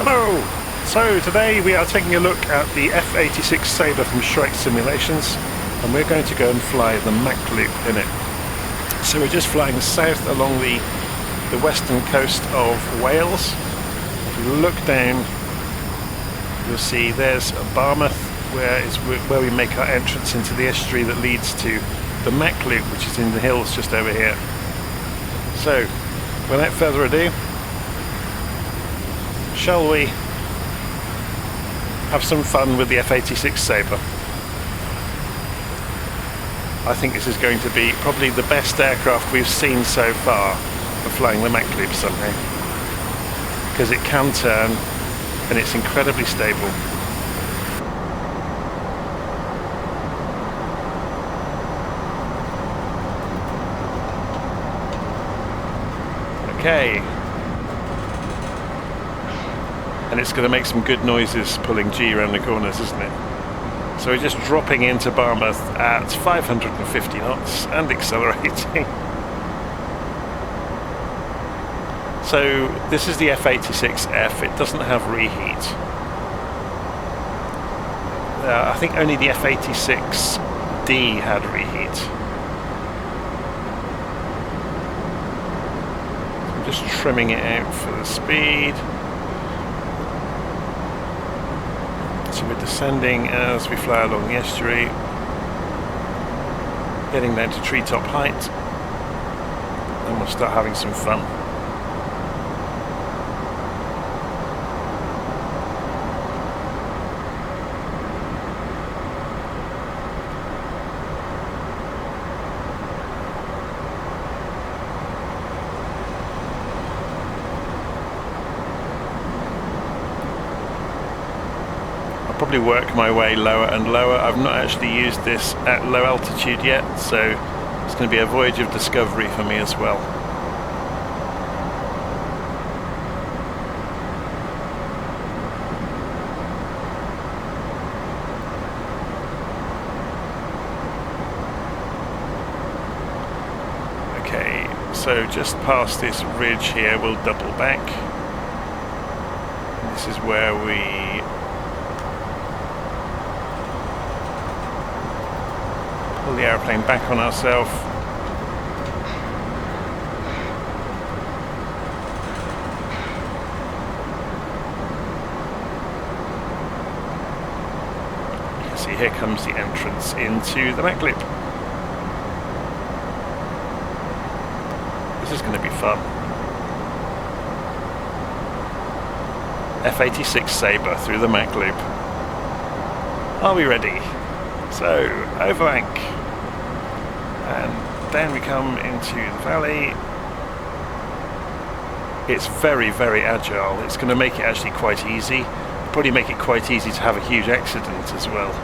Hello! So today we are taking a look at the F-86 Sabre from Shrike Simulations, and we're going to go and fly the Mach Loop in it. So we're just flying south along the western coast of Wales. If you look down, you'll see there's Barmouth, where we make our entrance into the estuary that leads to the Mach Loop, which is in the hills just over here. So, without further ado, shall we have some fun with the F-86 Sabre? I think this is going to be probably the best aircraft we've seen so far for flying the Mach Loop somehow, because it can turn and it's incredibly stable. Okay, and it's going to make some good noises pulling G around the corners, isn't it? So we're just dropping into Barmouth at 550 knots and accelerating. So this is the F-86F. It doesn't have reheat. I think only the F-86D had reheat. Just trimming it out for the speed. So we're descending as we fly along the estuary, getting down to treetop height, and we'll start having some fun. Probably work my way lower and lower. I've not actually used this at low altitude yet, so it's going to be a voyage of discovery for me as well. Okay, so just past this ridge here we'll double back. This is where we pull the aeroplane back on ourselves. You can see here comes the entrance into the Mach Loop. This is going to be fun. F-86 Sabre through the Mach Loop. Are we ready? So, over bank, and then we come into the valley. It's very, very agile. It's going to make it actually quite easy. Probably make it quite easy to have a huge accident as well.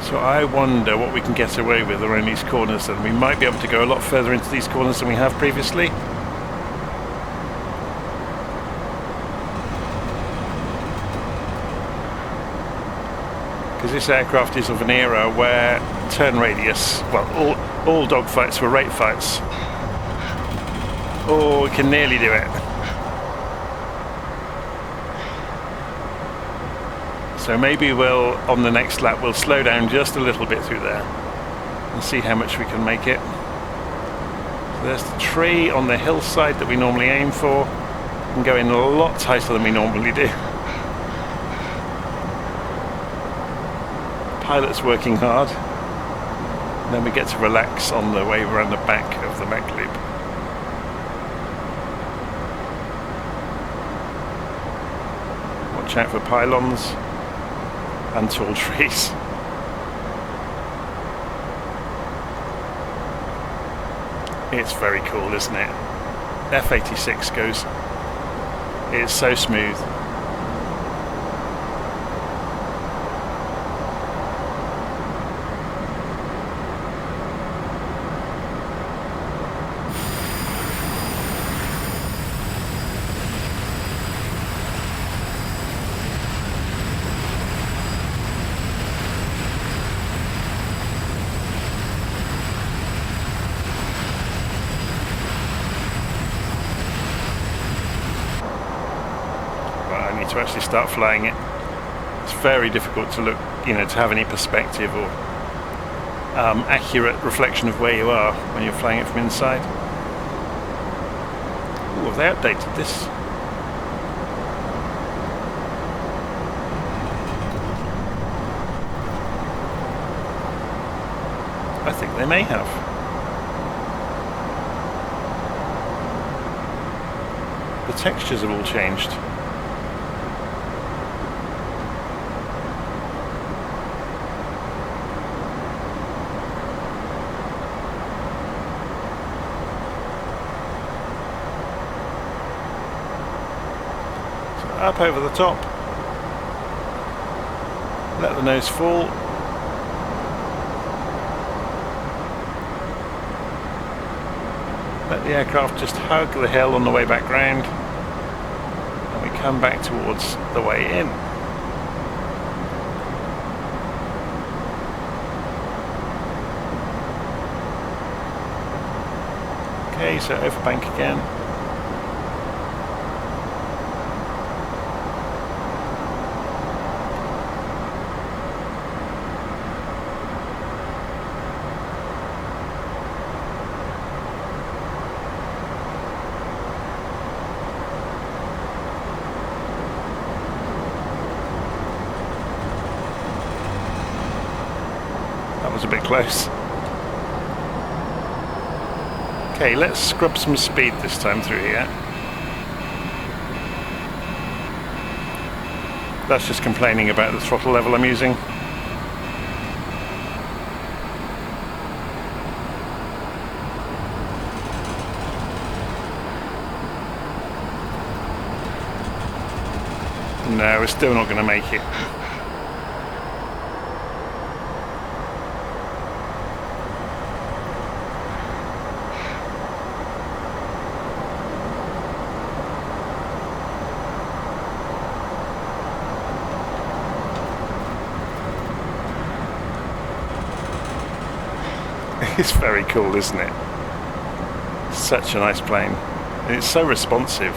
So I wonder what we can get away with around these corners, and we might be able to go a lot further into these corners than we have previously. Because this aircraft is of an era where turn radius, well, all dogfights were rate fights. Oh, we can nearly do it. So maybe we'll, on the next lap, we'll slow down just a little bit through there and see how much we can make it. So there's the tree on the hillside that we normally aim for, and go in a lot tighter than we normally do. Pilot's working hard. And then we get to relax on the way around the back of the Mach Loop. Watch out for pylons and tall trees. It's very cool, isn't it? F-86 goes, it's so smooth. to actually start flying it. It's very difficult to look, to have any perspective or accurate reflection of where you are when you're flying it from inside. Oh, have they updated this? I think they may have. The textures have all changed. So up over the top. Let the nose fall. Let the aircraft just hug the hill on the way back round, and we come back towards the way in. Okay, so over bank again. That was a bit close. Okay, let's scrub some speed this time through here. That's just complaining about the throttle level I'm using. No, we're still not going to make it. It's very cool, isn't it? Such a nice plane. And it's so responsive.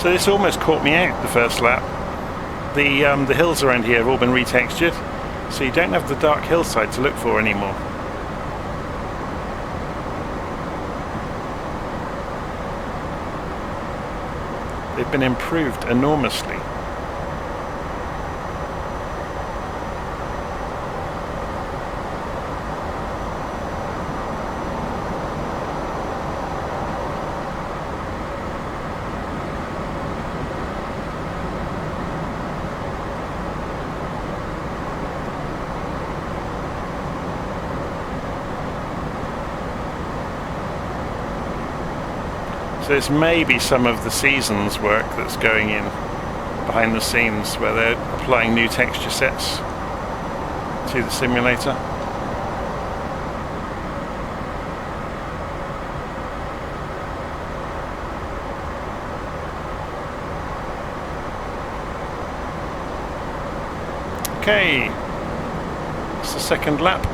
So this almost caught me out the first lap. The hills around here have all been retextured, so you don't have the dark hillside to look for anymore. They've been improved enormously. So this may be some of the seasons work that's going in behind the scenes where they're applying new texture sets to the simulator. Okay, it's the second lap.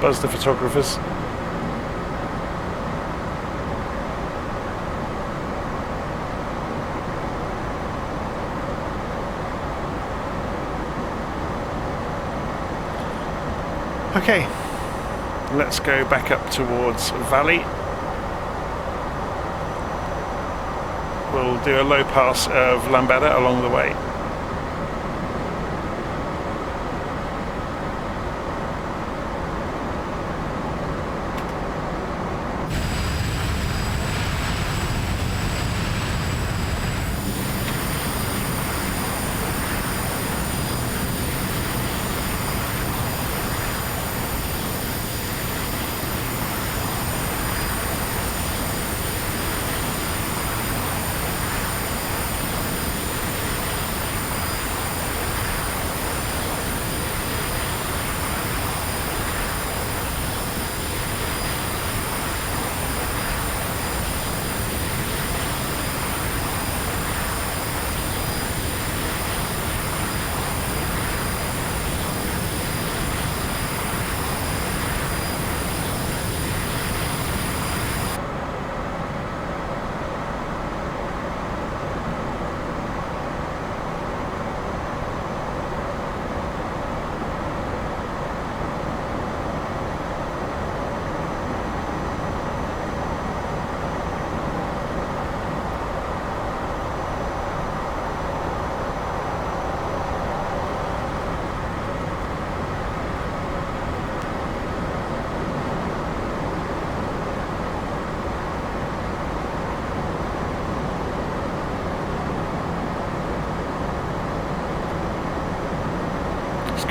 Buzz the photographers. Okay, let's go back up towards Valley. We'll do a low pass of Lambada along the way.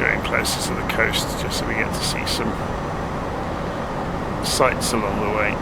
going closer to the coast just so we get to see some sights along the way.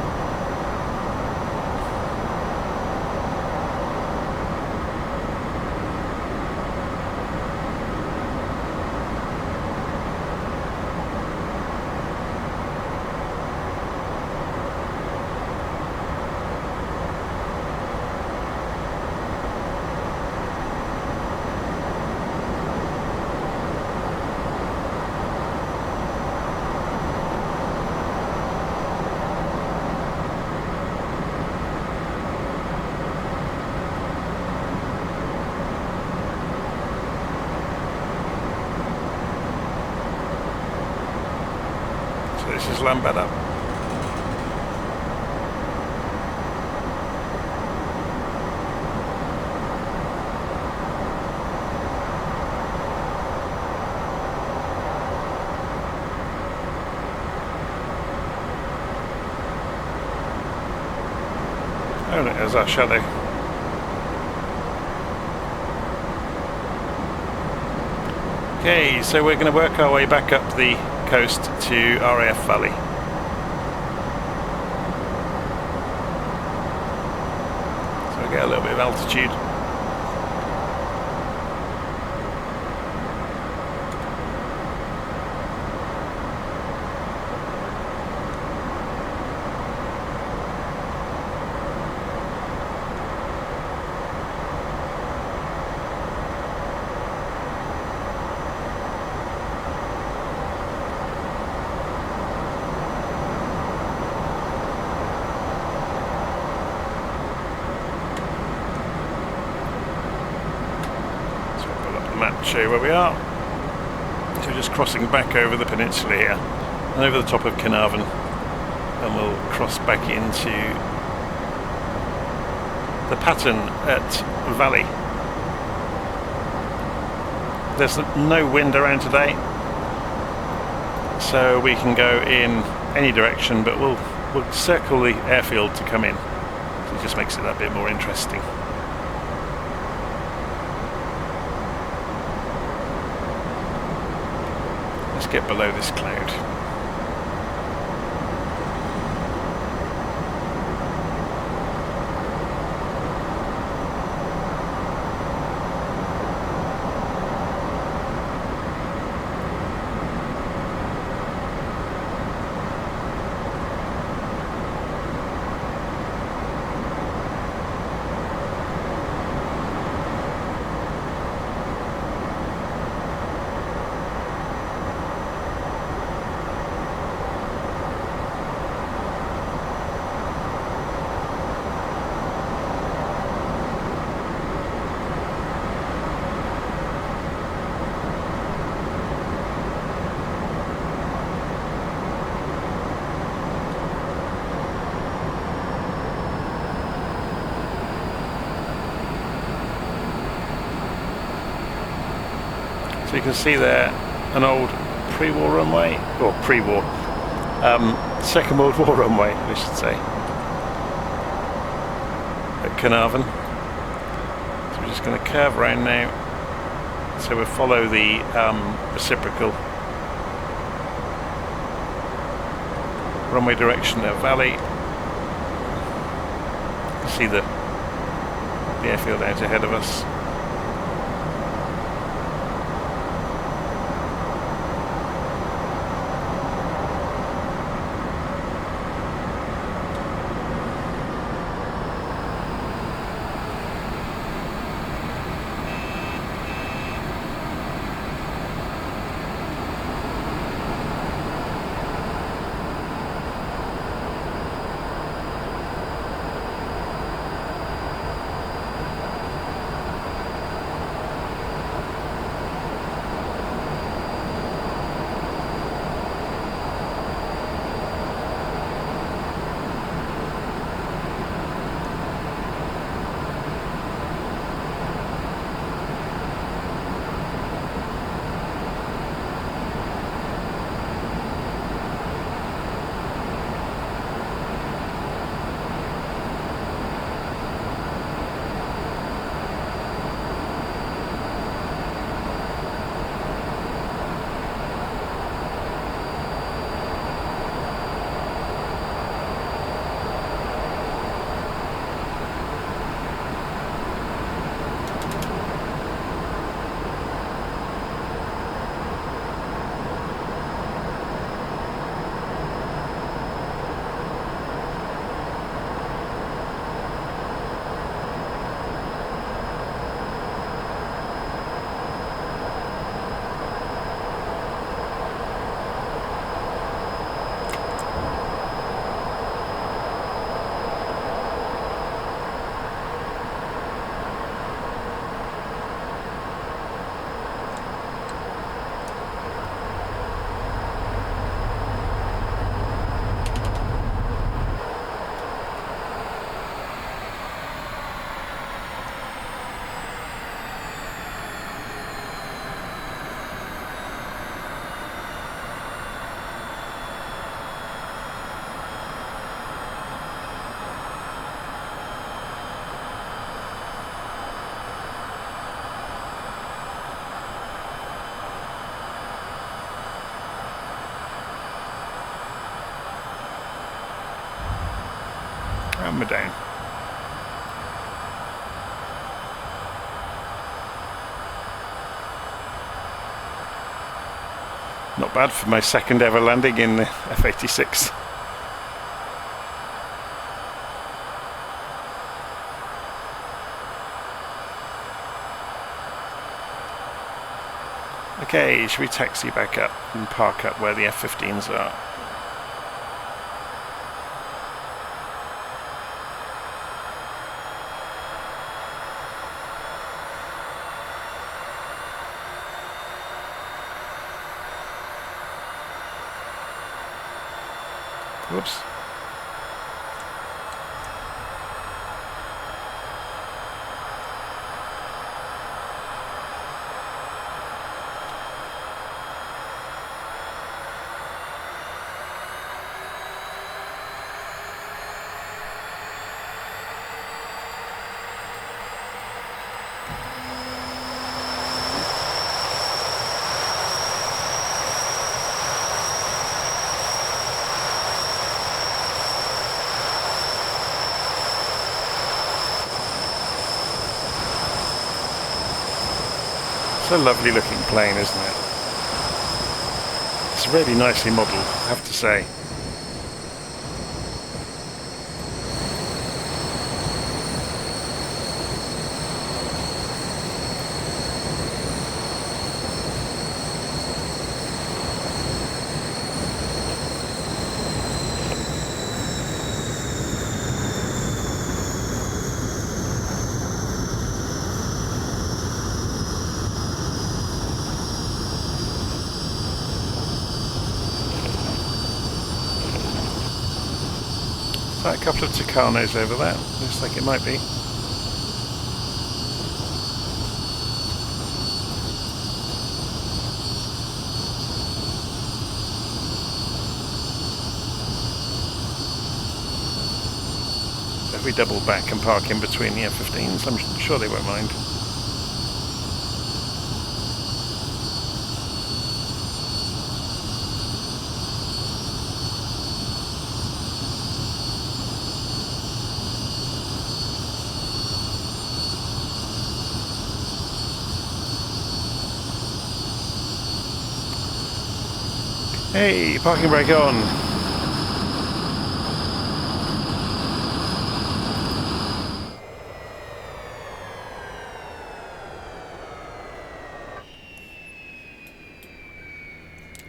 This is Lambada. Oh, there's our shadow. Okay, so we're going to work our way back up the coast to RAF Valley. So we get a little bit of altitude. Show you where we are. So we're just crossing back over the peninsula here and over the top of Carnarvon, and we'll cross back into the Pattern at Valley. There's no wind around today, so we can go in any direction, but we'll circle the airfield to come in. So it just makes it that bit more interesting. Let's get below this cloud. So you can see there an old pre-war runway, or pre-war, Second World War runway, I should say, at Carnarvon. So we're just going to curve around now. So we'll follow the reciprocal runway direction of Valley. You can see the airfield out ahead of us. camera down. Not bad for my second ever landing in the F-86. Okay, should we taxi back up and park up where the F-15s are? Whoops. It's a lovely looking plane, isn't it? It's really nicely modelled, I have to say. Is that a couple of Tucanos over there? Looks like it might be. So if we double back and park in between the F-15s, I'm sure they won't mind. Hey, parking brake on.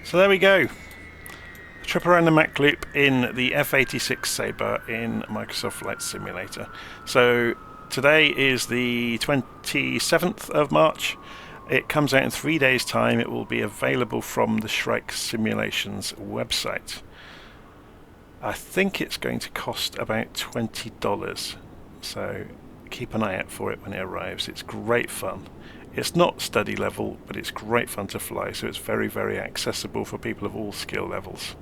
So there we go. Trip around the Mach Loop in the F-86 Sabre in Microsoft Flight Simulator. So today is the 27th of March. It comes out in 3 days' time. It will be available from the Shrike Simulations website. I think it's going to cost about $20, so keep an eye out for it when it arrives. It's great fun. It's not study level, but it's great fun to fly, so it's very, very accessible for people of all skill levels.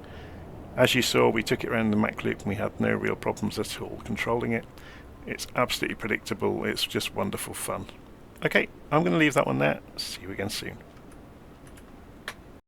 As you saw, we took it around the Mach Loop and we had no real problems at all controlling it. It's absolutely predictable. It's just wonderful fun. Okay, I'm going to leave that one there. See you again soon.